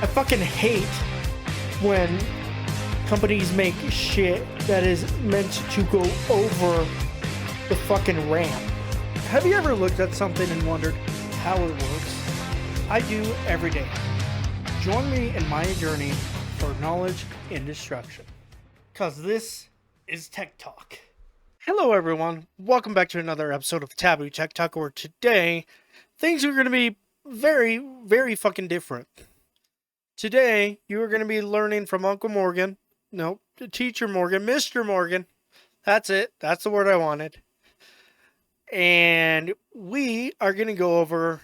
I fucking hate when companies make shit that is meant to go over the fucking ramp. Have you ever looked at something and wondered how it works? I do every day. Join me in my journey for knowledge and destruction. Because this is Tech Talk. Hello everyone, welcome back to another episode of Taboo Tech Talk, where today things are going to be very, very fucking different. Today, you are going to be learning from Uncle Morgan. No, Teacher Morgan, Mr. Morgan. That's it. That's the word I wanted. And we are going to go over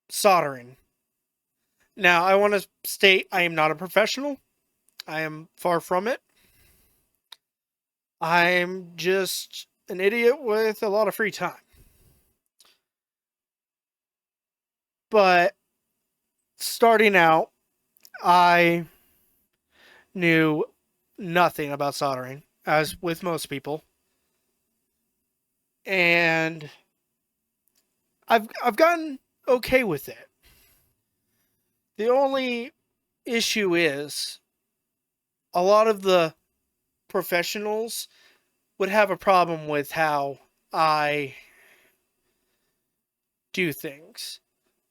soldering. Now, I want to state I am not a professional. I am far from it. I'm just an idiot with a lot of free time. But starting out, I knew nothing about soldering, as with most people. And I've gotten okay with it. The only issue is a lot of the professionals would have a problem with how I do things.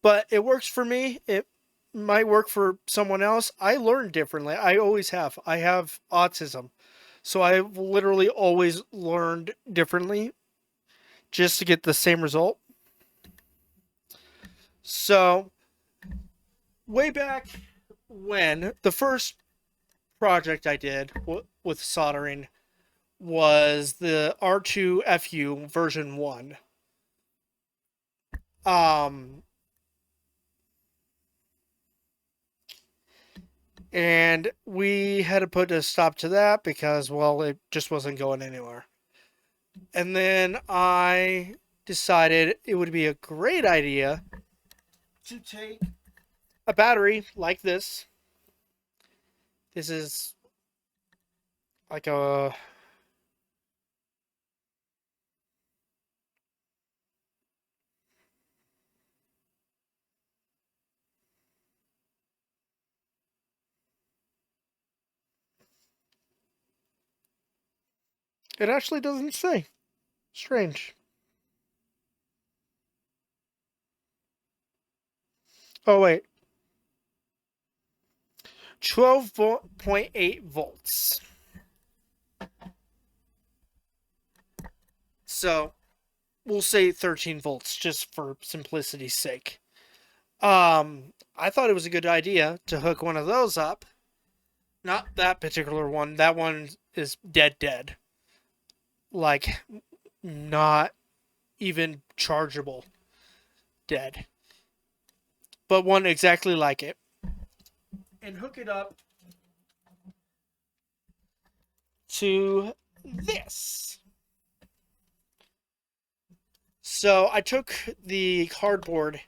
But it works for me. It might work for someone else. I learn differently. I always have. I have autism. So I've literally always learned differently just to get the same result. So way back when, the first project I did with soldering was the R2FU version 1. And we had to put a stop to that because, well, it just wasn't going anywhere. And then I decided it would be a great idea to take a battery like this. This is like a... It actually doesn't say. Strange. Oh, wait. 12.8 volts. So, we'll say 13 volts just for simplicity's sake. I thought it was a good idea to hook one of those up. Not that particular one. That one is dead. Like, not even chargeable. Dead. But one exactly like it. And hook it up to this. So I took the cardboard.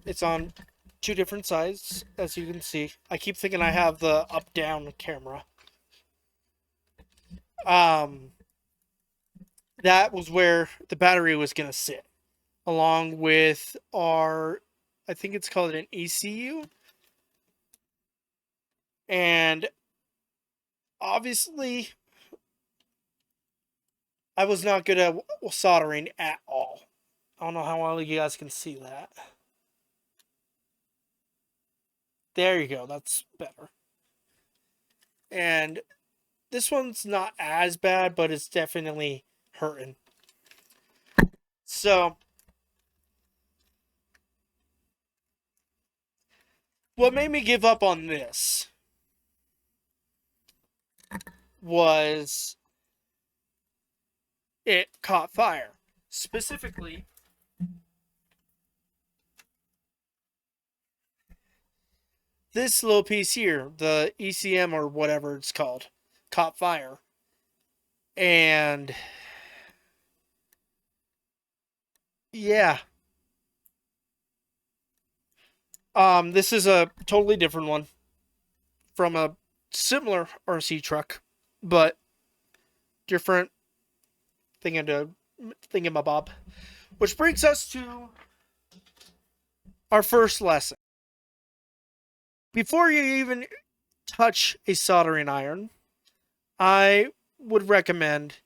It's on two different sides, as you can see. I keep thinking I have the up-down camera. That was where the battery was going to sit, along with our, I think it's called an ECU. And obviously, I was not good at soldering at all. I don't know how well you guys can see that. There you go, that's better. And this one's not as bad, but it's definitely hurting. So, what made me give up on this was it caught fire. Specifically, this little piece here, the ECM or whatever it's called, caught fire. And yeah. This is a totally different one from a similar RC truck, but different thingamabob. Which brings us to Our first lesson. Before you even touch a soldering iron, I would recommend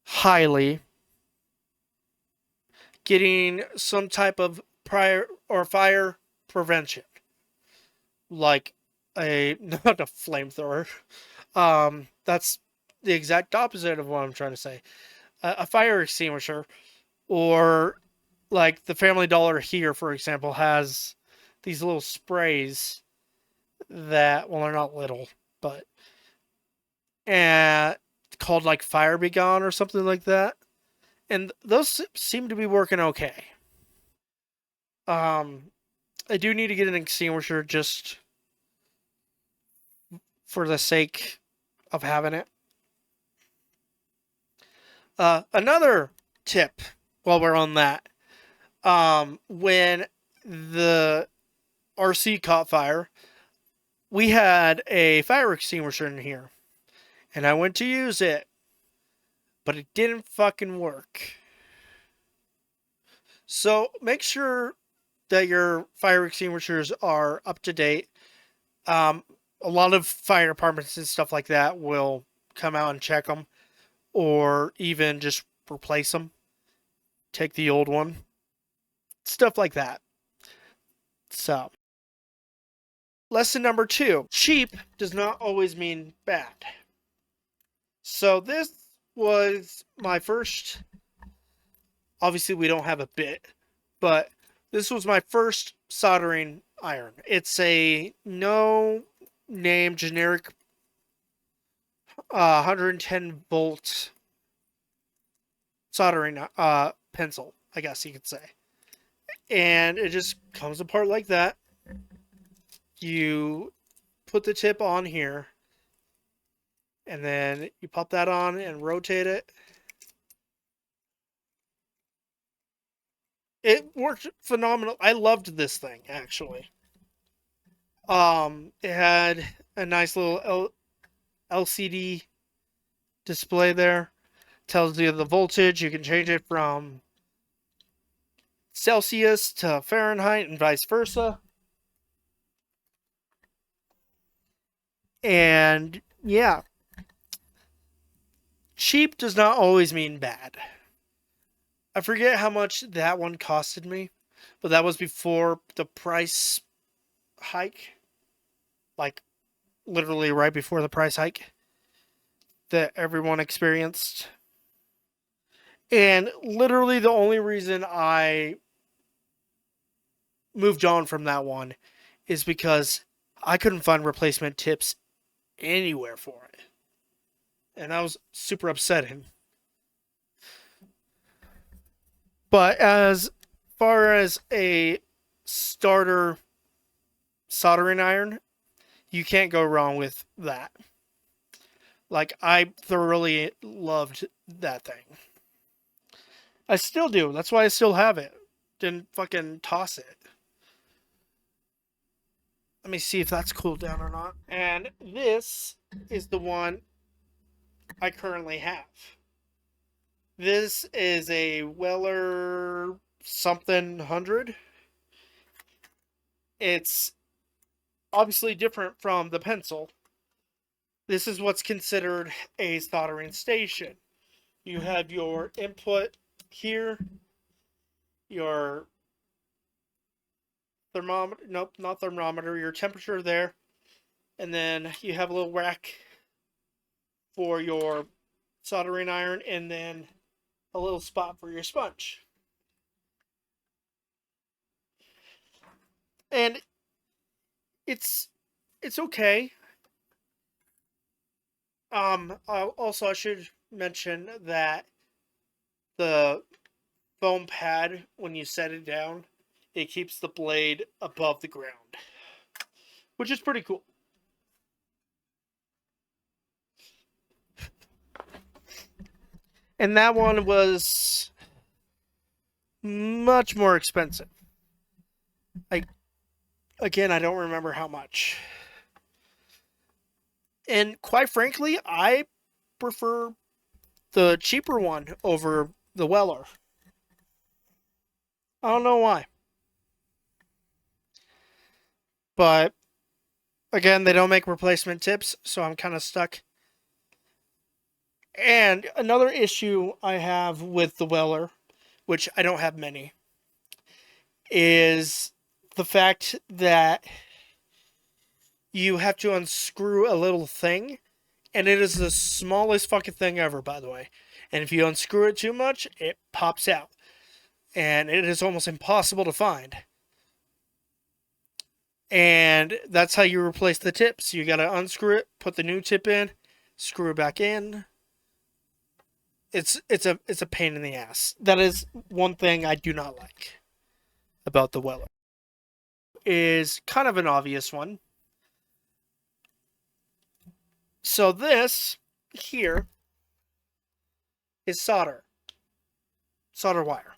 highly getting some type of prior or fire prevention, like a not a flamethrower. That's the exact opposite of what I'm trying to say. A fire extinguisher, or like the Family Dollar here, for example, has these little sprays that, well, they're not little, but and called like Fire Begone or something like that, and those seem to be working okay. Um, I do need to get an extinguisher just for the sake of having it. Another tip while we're on that, when the RC caught fire, we had a fire extinguisher in here, and I went to use it, but it didn't fucking work. So make sure that your fire extinguishers are up to date. Um, a lot of fire departments and stuff like that will come out and check them, or even just replace them. Take the old one, stuff like that. So, lesson number 2: cheap does not always mean bad. So this was my first. Obviously, we don't have a bit, but this was my first soldering iron. It's a no name generic 110 volt soldering pencil, I guess you could say. And it just comes apart like that. You put the tip on here, and then you pop that on and rotate it. It worked phenomenal. I loved this thing, actually. It had a nice little LCD display there. Tells you the voltage. You can change it from Celsius to Fahrenheit and vice versa. And yeah, cheap does not always mean bad. I forget how much that one costed me, but that was before the price hike. Like, literally right before the price hike that everyone experienced. And literally the only reason I moved on from that one is because I couldn't find replacement tips anywhere for it. And that was super upsetting. But as far as a starter soldering iron, you can't go wrong with that. Like, I thoroughly loved that thing. I still do. That's why I still have it. Didn't fucking toss it. Let me see if that's cooled down or not. And this is the one I currently have. This is a Weller something 100. It's obviously different from the pencil. This is what's considered a soldering station. You have your input here, your thermometer, nope, not thermometer, your temperature there, and then you have a little rack for your soldering iron, and then a little spot for your sponge. And it's okay. Also, I should mention that the foam pad, when you set it down, it keeps the blade above the ground, which is pretty cool. And that one was much more expensive. Again, I don't remember how much. And quite frankly, I prefer the cheaper one over the Weller. I don't know why. But again, they don't make replacement tips, so I'm kind of stuck. And another issue I have with the Weller, which I don't have many, is the fact that you have to unscrew a little thing, and it is the smallest fucking thing ever, by the way. And if you unscrew it too much, it pops out. And it is almost impossible to find. And that's how you replace the tips. You gotta unscrew it, put the new tip in, screw it back in. It's a pain in the ass. That is one thing I do not like about the Weller. Is kind of an obvious one. So this here is solder wire.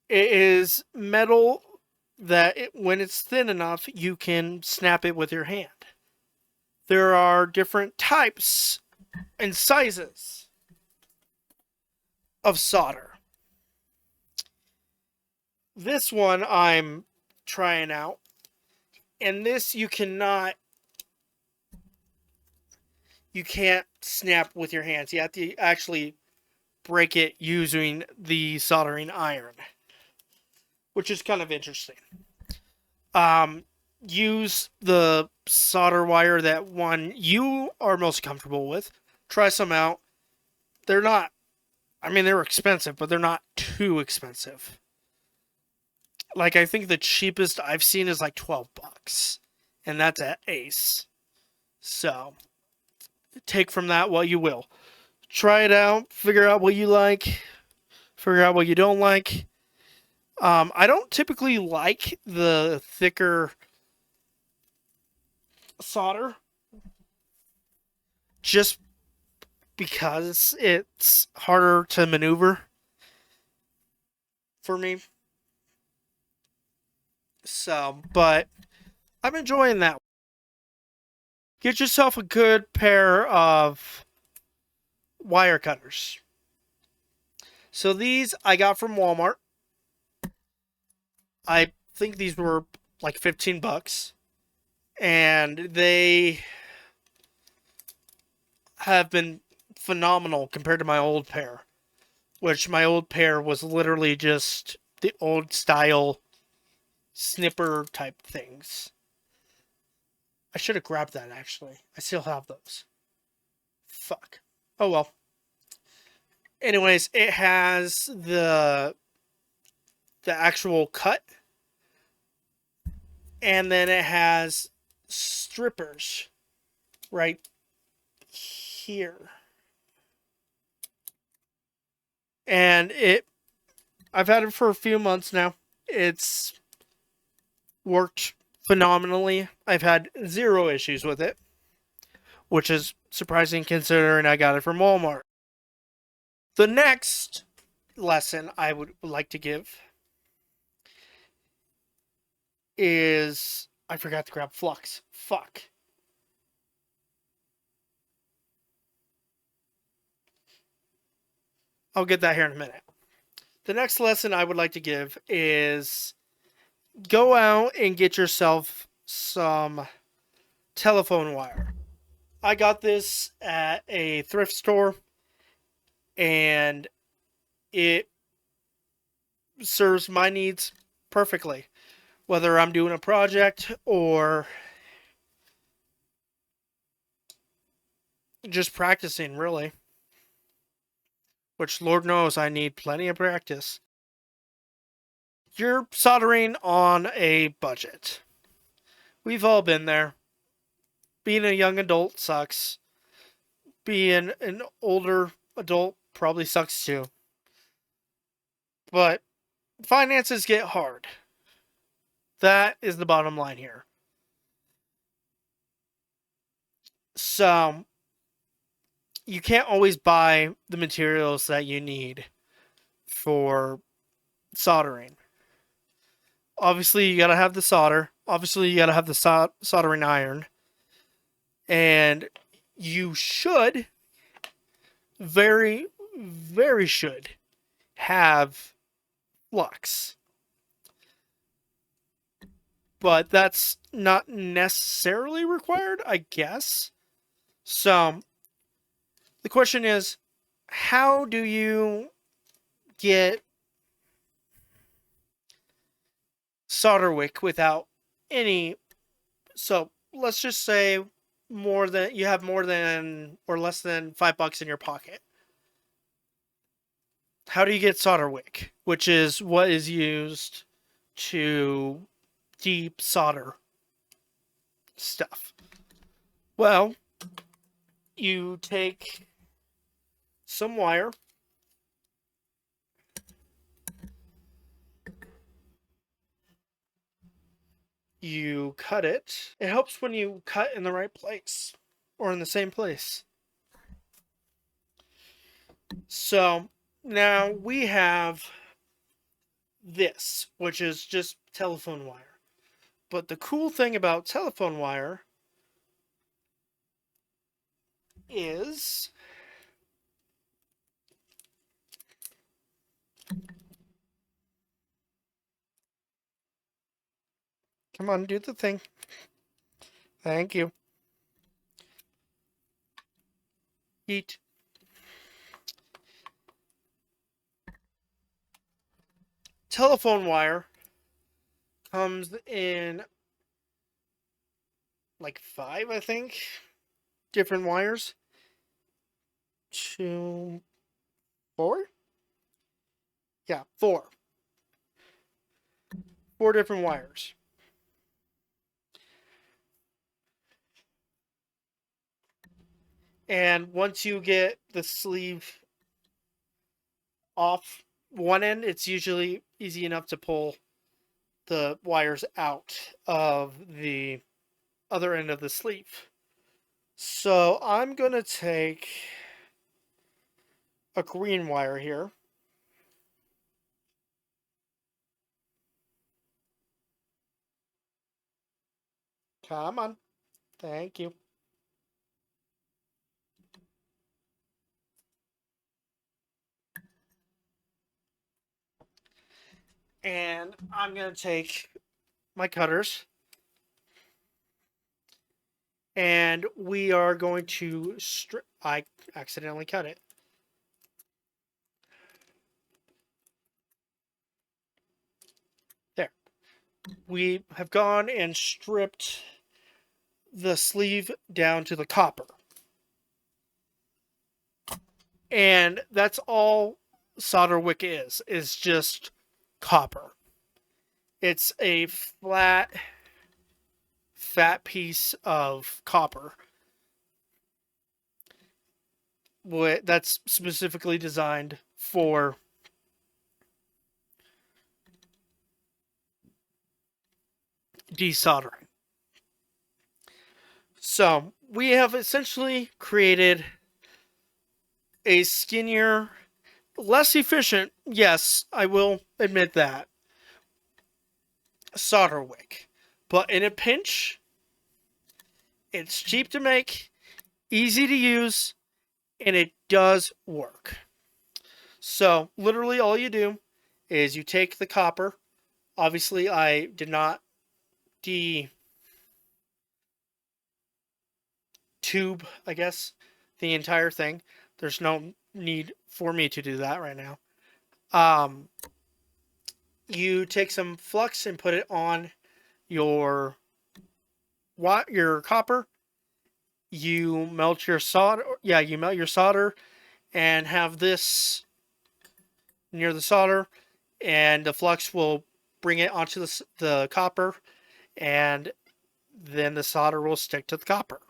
It is metal that when it's thin enough, you can snap it with your hand. There are different types and sizes of solder. This one I'm trying out, and this you can't snap with your hands. You have to actually break it using the soldering iron, which is kind of interesting. Use the solder wire that one you are most comfortable with. Try some out. They're not, I mean, they're expensive, but they're not too expensive. Like, I think the cheapest I've seen is like $12, and that's at Ace. So, take from that what you will. Try it out, figure out what you like, figure out what you don't like. I don't typically like the thicker solder, just because it's harder to maneuver for me. So, but I'm enjoying that. Get yourself a good pair of wire cutters. So these I got from Walmart. I think these were like $15, and they have been phenomenal compared to my old pair, which my old pair was literally just the old style snipper type things. I should have grabbed that, actually. I still have those. Fuck. Oh well. Anyways, it has the actual cut, and then it has strippers right here. And I've had it for a few months now. It's worked phenomenally. I've had zero issues with it, which is surprising considering I got it from Walmart. The next lesson I would like to give is, I forgot to grab flux. Fuck. I'll get that here in a minute. The next lesson I would like to give is go out and get yourself some telephone wire. I got this at a thrift store, and it serves my needs perfectly. Whether I'm doing a project or just practicing, really. Which, Lord knows, I need plenty of practice. You're soldering on a budget. We've all been there. Being a young adult sucks. Being an older adult probably sucks too. But finances get hard. That is the bottom line here. So, you can't always buy the materials that you need for soldering. Obviously, you gotta have the solder. Obviously, you gotta have the soldering iron. And you should, very, very should, have flux. but that's not necessarily required, I guess. So the question is, how do you get solder wick without any? So let's just say more than you have more than or less than $5 in your pocket. How do you get solder wick, which is what is used to deep solder stuff? Well, you take some wire, you cut it. It helps when you cut in the right place or in the same place. So now we have this, which is just telephone wire. But the cool thing about telephone wire is come on, do the thing. Thank you. Eat. Telephone wire comes in like 5, I think, different wires. 2, 4? Yeah, 4. 4 different wires. And once you get the sleeve off one end, it's usually easy enough to pull the wires out of the other end of the sleeve. So I'm going to take a green wire here. Come on. Thank you. And I'm going to take my cutters. And we are going to strip. I accidentally cut it. There. We have gone and stripped the sleeve down to the copper. And that's all solder wick is just copper. It's a flat, fat piece of copper that's specifically designed for desoldering. So we have essentially created a skinnier, less efficient, yes, I will admit that, solder wick. But in a pinch, it's cheap to make, easy to use, and it does work. So literally all you do is you take the copper. Obviously, I did not tube, I guess, the entire thing. There's no need for me to do that right now. You take some flux and put it on your copper. You melt your solder. Yeah, you melt your solder and have this near the solder, and the flux will bring it onto the copper, and then the solder will stick to the copper.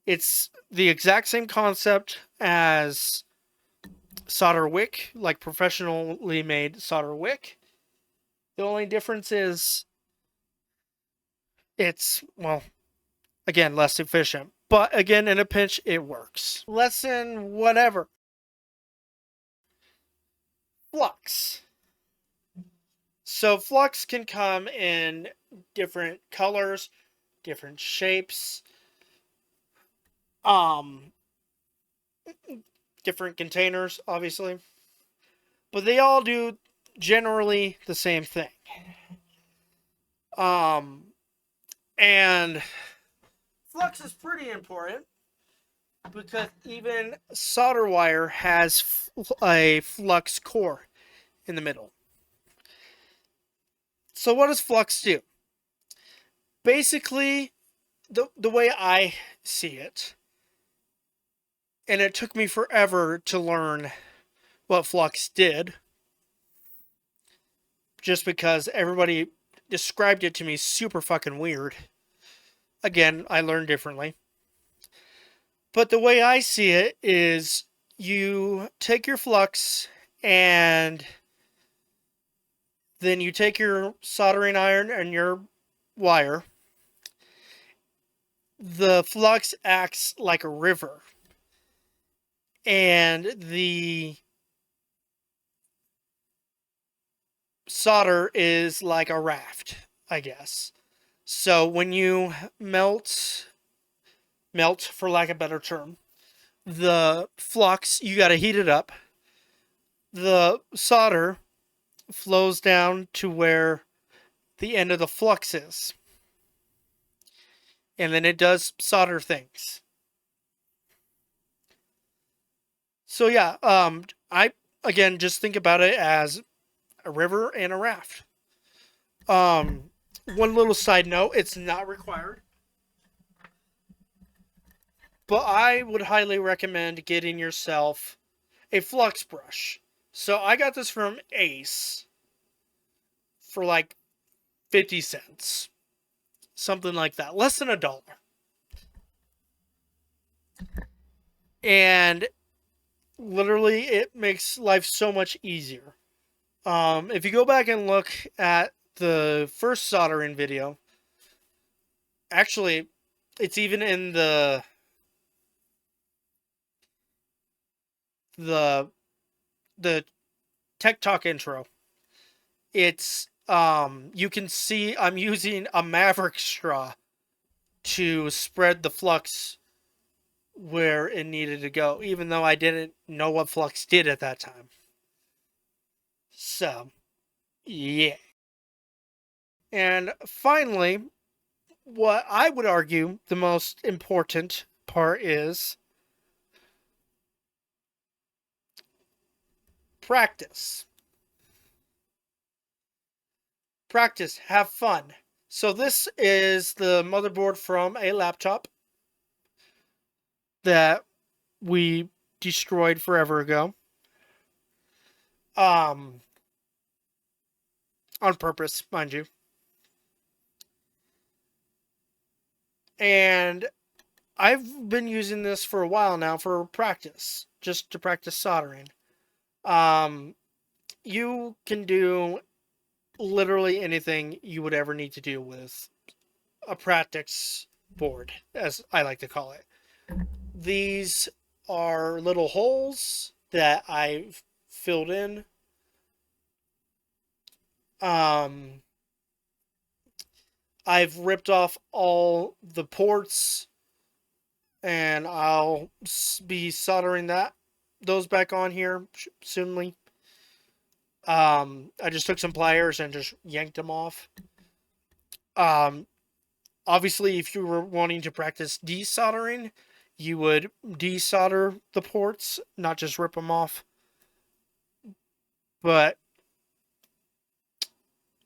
It's the exact same concept as solder wick, like professionally made solder wick. The only difference is it's, well, again, less efficient. But again, in a pinch, it works. Lesson whatever. Flux. So flux can come in different colors, different shapes, different containers, obviously. But they all do generally the same thing. Um, and flux is pretty important because even solder wire has a flux core in the middle. So what does flux do? Basically, the way I see it, and it took me forever to learn what flux did, just because everybody described it to me super fucking weird. Again, I learned differently. But the way I see it is you take your flux and then you take your soldering iron and your wire. The flux acts like a river, and the solder is like a raft, I guess. So when you melt for lack of a better term, the flux, you got to heat it up. The solder flows down to where the end of the flux is. And then it does solder things. So yeah, I again just think about it as a river and a raft. Um, One little side note, it's not required, but I would highly recommend getting yourself a flux brush. So I got this from Ace for like 50 cents. Something like that. Less than $1. And literally it makes life so much easier. If you go back and look at the first soldering video, actually it's even in the the Tech Talk intro. It's you can see I'm using a Maverick straw to spread the flux where it needed to go, even though I didn't know what flux did at that time. So, yeah. And finally, what I would argue the most important part is practice. Practice, have fun. So, this is the motherboard from a laptop that we destroyed forever ago. Um, on purpose, mind you. And I've been using this for a while now for practice, just to practice soldering. Um, you can do literally anything you would ever need to do with a practice board, as I like to call it. These are little holes that I've filled in. Um, I've ripped off all the ports, and I'll be soldering those back on here soonly. I just took some pliers and just yanked them off. Um, Obviously, if you were wanting to practice desoldering, you would desolder the ports, not just rip them off. But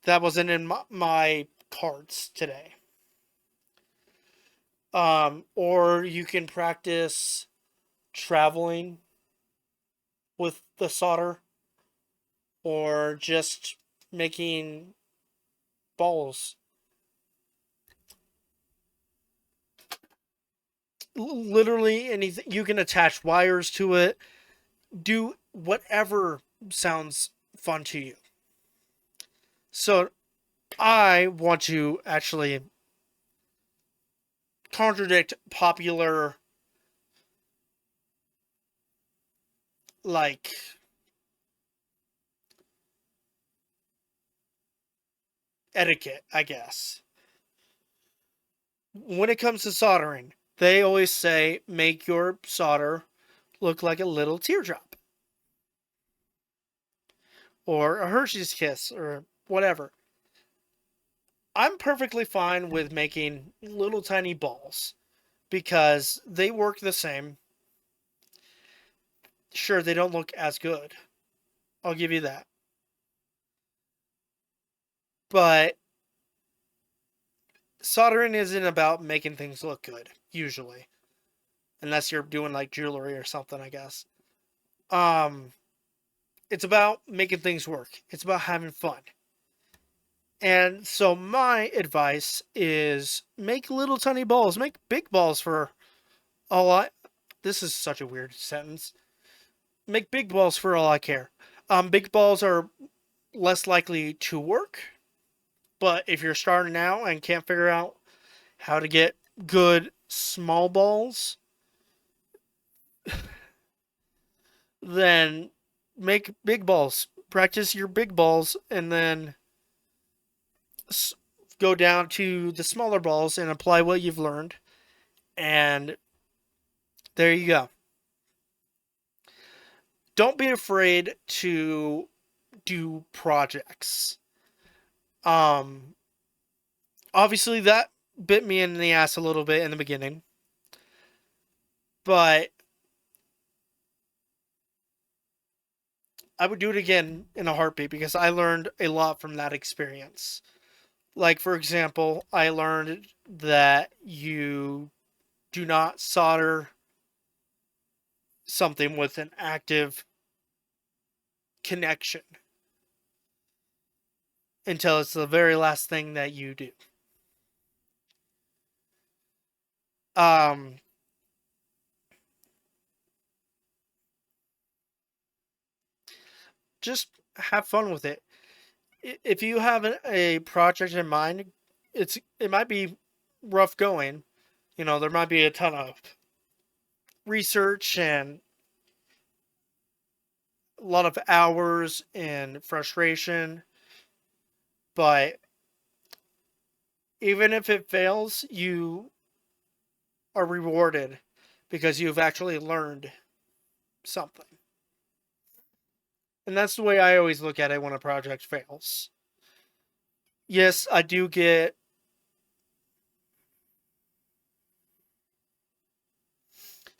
that wasn't in my cards today. Or you can practice traveling with the solder, or just making balls. Literally anything. You can attach wires to it. Do whatever sounds fun to you. So I want to actually contradict popular, like, etiquette, I guess. When it comes to soldering, they always say make your solder look like a little teardrop or a Hershey's kiss or whatever. I'm perfectly fine with making little tiny balls because they work the same. Sure, they don't look as good. I'll give you that. But soldering isn't about making things look good, usually. Unless you're doing like jewelry or something, I guess. Um, it's about making things work. It's about having fun. And so my advice is make little tiny balls, make big balls for all I this is such a weird sentence. Make big balls for all I care. Big balls are less likely to work, but if you're starting out and can't figure out how to get good small balls, then make big balls. Practice your big balls and then go down to the smaller balls and apply what you've learned. And there you go. Don't be afraid to do projects. Um, Obviously, that bit me in the ass a little bit in the beginning, but I would do it again in a heartbeat because I learned a lot from that experience. Like, for example, I learned that you do not solder something with an active connection until it's the very last thing that you do. Um, just have fun with it. If you have a project in mind, it might be rough going. You know, there might be a ton of research and a lot of hours and frustration, but even if it fails, you are rewarded because you've actually learned something. And that's the way I always look at it when a project fails. Yes, I do get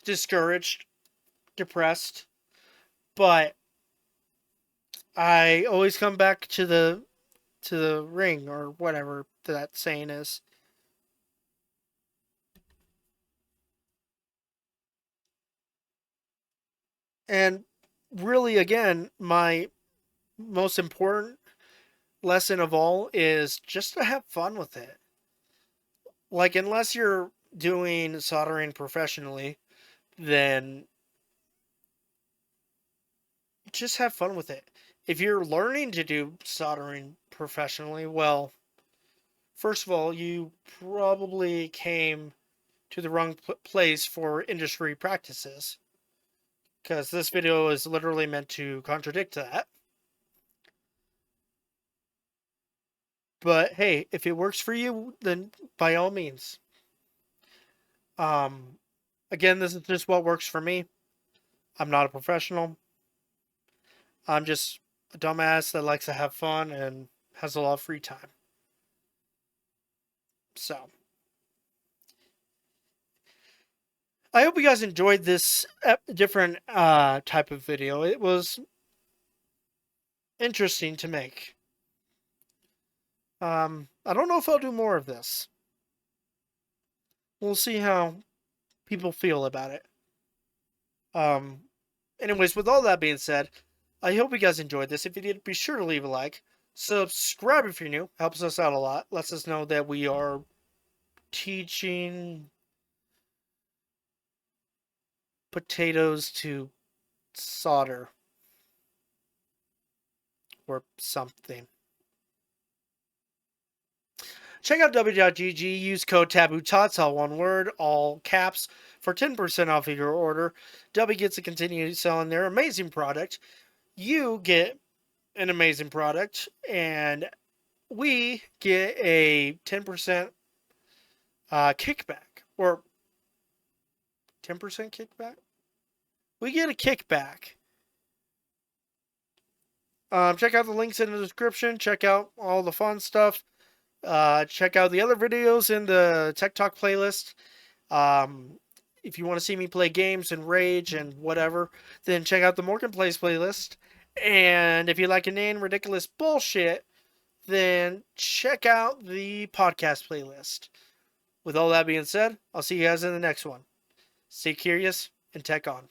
discouraged, depressed, but I always come back to the ring or whatever that saying is. And really again, my most important lesson of all is just to have fun with it. Like unless you're doing soldering professionally, then just have fun with it. If you're learning to do soldering professionally, well, first of all, you probably came to the wrong place for industry practices because this video is literally meant to contradict that. But hey, if it works for you, then by all means. Um, Again, this is just what works for me. I'm not a professional. I'm just a dumbass that likes to have fun and has a lot of free time. So, I hope you guys enjoyed this different type of video. It was interesting to make. I don't know if I'll do more of this. We'll see how people feel about it. Um, Anyways, with all that being said, I hope you guys enjoyed this. If you did, be sure to leave a like. Subscribe if you're new. Helps us out a lot. Lets us know that we are teaching potatoes to solder or something. Check out W.GG. Use code TabooTots, all one word, all caps, for 10% off of your order. W gets to continue selling their amazing product. You get an amazing product, and we get a 10% kickback. Or 10% kickback? We get a kickback. Check out the links in the description. Check out all the fun stuff. Check out the other videos in the Tech Talk playlist. If you want to see me play games and rage and whatever, then check out the Morgan Plays playlist. And if you like inane, ridiculous bullshit, then check out the podcast playlist. With all that being said, I'll see you guys in the next one. Stay curious and tech on.